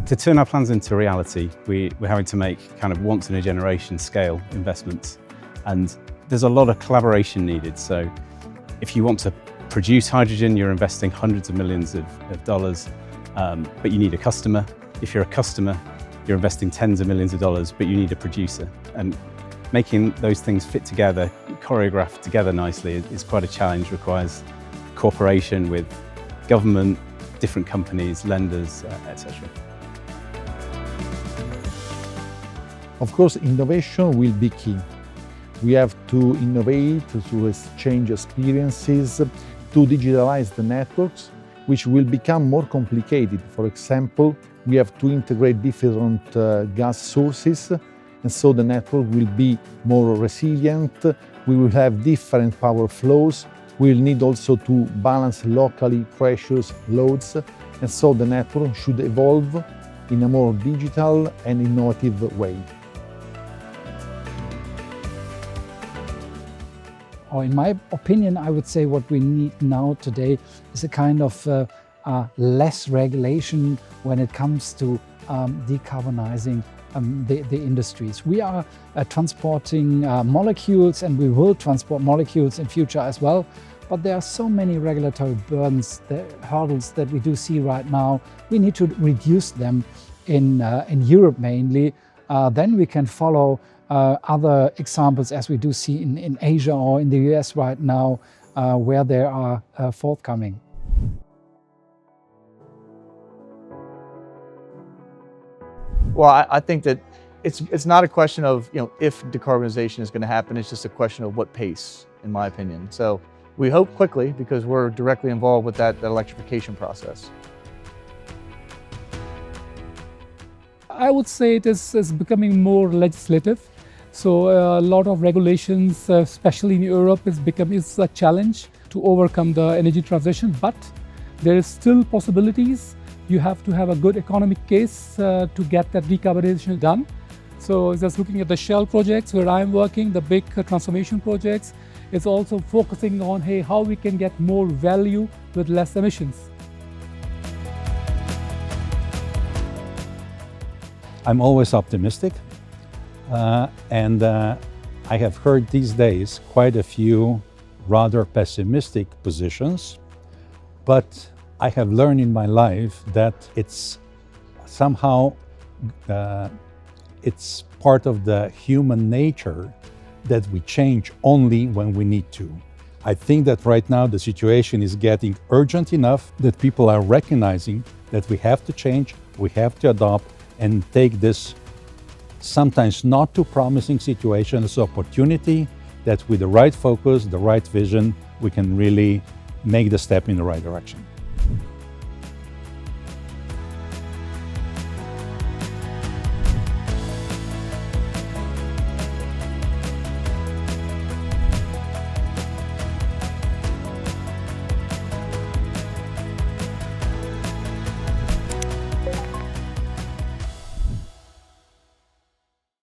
To turn our plans into reality, we're having to make kind of once-in-a-generation scale investments, and there's a lot of collaboration needed. So if you want to produce hydrogen, you're investing hundreds of millions of dollars, but you need a customer. If you're a customer, you're investing tens of millions of dollars, but you need a producer. And making those things fit together, choreographed together nicely is quite a challenge, requires cooperation with government, different companies, lenders, etc. Of course, innovation will be key. We have to innovate, to exchange experiences, to digitalize the networks, which will become more complicated. For example, we have to integrate different gas sources, and so the network will be more resilient. We will have different power flows. We will need also to balance locally precious loads, and so the network should evolve in a more digital and innovative way. Or in my opinion, I would say what we need now today is a kind of less regulation when it comes to decarbonizing the industries. We are transporting molecules, and we will transport molecules in future as well. But there are so many regulatory burdens, the hurdles that we do see right now. We need to reduce them in Europe mainly. Then we can follow other examples as we do see in Asia or in the US right now, where they are forthcoming. Well, I think that it's not a question of if decarbonization is going to happen. It's just a question of what pace, in my opinion. So we hope quickly, because we're directly involved with that electrification process. I would say it is becoming more legislative. So a lot of regulations, especially in Europe, is a challenge to overcome the energy transition. But there is still possibilities. You have to have a good economic case to get that decarbonization done. So just looking at the Shell projects where I'm working, the big transformation projects, it's also focusing on, hey, how we can get more value with less emissions. I'm always optimistic, and I have heard these days quite a few rather pessimistic positions, but I have learned in my life that it's somehow it's part of the human nature that we change only when we need to. I think that right now the situation is getting urgent enough that people are recognizing that we have to change, we have to adopt, and take this sometimes not too promising situation as an opportunity that with the right focus, the right vision, we can really make the step in the right direction.